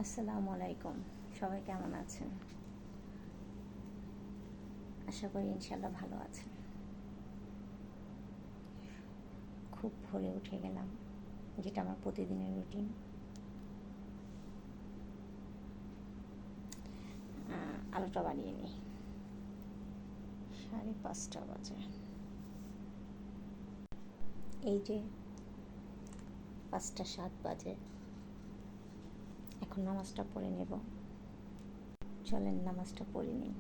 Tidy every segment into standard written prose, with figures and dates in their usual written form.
আসসালামু আলাইকুম। সবাই কেমন আছেন? আশা করি ইনশাল্লাহ ভালো আছেন। খুব ভোরে উঠে গেলাম, যেটা আমার প্রতিদিনের রুটিন। আলোটা বাড়িয়ে নিই, 5:30 বাজে। এই যে 5:07 বাজে, এখন নামাজটা পড়ে নেব। চলেন নামাজটা পড়ে নিই,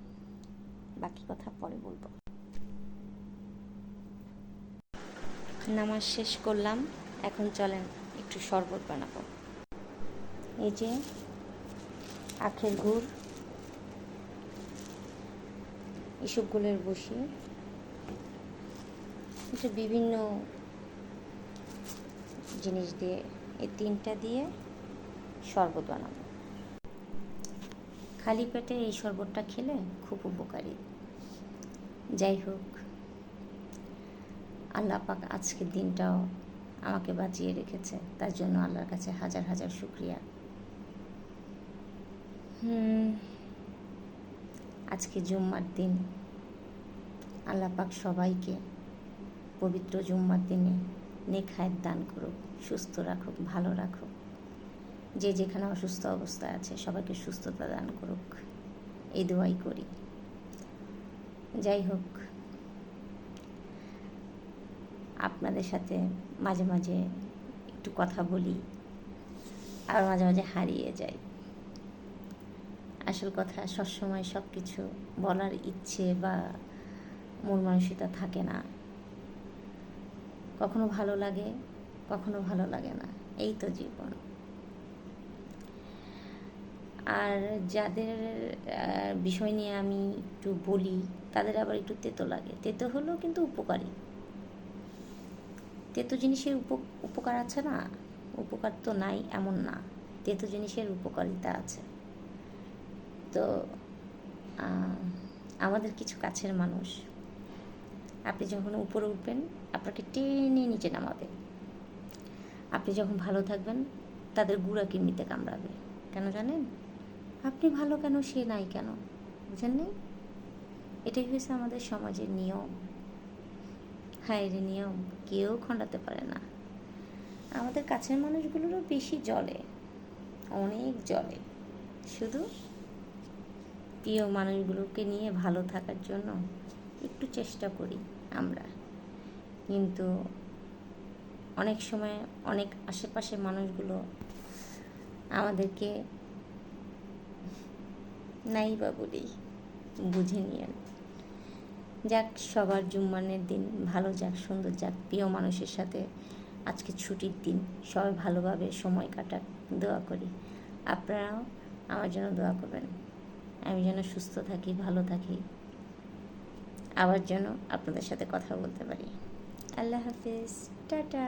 বাকি কথা পরে বলবো। নামাজ শেষ করলাম, এখন চলেন একটু শরবত বানাবো। এই যে আখের গুড়, ইসবগুলের বসি, এটা বিভিন্ন জিনিস দিয়ে, এই তিনটা দিয়ে শরবত বানাবো। খালি পেটে এই শরবতটা খেলে খুব উপকারী। যাই হোক, আল্লাহ পাক আজকের দিনটাও আমাকে বাঁচিয়ে রেখেছে, তার জন্য আল্লাহর কাছে হাজার হাজার শুকরিয়া। আজকে জুম্মার দিন, আল্লাহ পাক সবাইকে পবিত্র জুম্মার দিনে নেক হায়াত দান করুক, সুস্থ রাখুক, ভালো রাখুক। যে যেখানে অসুস্থ অবস্থায় আছে সবাইকে সুস্থতা দান করুক, এই দোয়াই করি। যাই হোক, আপনাদের সাথে মাঝে মাঝে একটু কথা বলি, আর মাঝে মাঝে হারিয়ে যাই। আসল কথা, সবসময় সব কিছু বলার ইচ্ছে বা মন মানসিকতা থাকে না। কখনো ভালো লাগে, কখনো ভালো লাগে না, এই তো জীবন। আর যাদের বিষয় নিয়ে আমি একটু বলি, তাদের আবার একটু তেতো লাগে। তেতো হলেও কিন্তু উপকারী। তেতো জিনিসের উপকার আছে না, উপকার তো নাই এমন না, তেতো জিনিসের উপকারিতা আছে। তো আমাদের কিছু কাছের মানুষ, আপনি যখন উপরে উঠবেন আপনাকে টেনে নিচে নামাবে। আপনি যখন ভালো থাকবেন তাদের গুঁড়া কিডনিতে কামড়াবে। কেন জানেন? আপনি ভালো কেন, সে নাই কেন, বুঝেন নেই? এটাই হয়েছে আমাদের সমাজের নিয়ম। হ্যাঁ, এর নিয়ম কেউ খণ্ডাতে পারে না। আমাদের কাছের মানুষগুলোরও বেশি জ্বলে, অনেক জ্বলে। শুধু প্রিয় মানুষগুলোকে নিয়ে ভালো থাকার জন্য একটু চেষ্টা করি আমরা, কিন্তু অনেক সময় অনেক আশেপাশের মানুষগুলো আমাদেরকে নাই বা বলি, বুঝে নিয়েন। যাক, সবার জুম্মানের দিন ভালো যাক, সুন্দর যাক, প্রিয় মানুষের সাথে আজকে ছুটির দিন, সবাই ভালোভাবে সময় কাটাক, দোয়া করি। আপনারাও আমার জন্য দোয়া করবেন, আমি যেন সুস্থ থাকি, ভালো থাকি, আবার যেন আপনাদের সাথে কথা বলতে পারি। আল্লাহ হাফিজ, টাটা।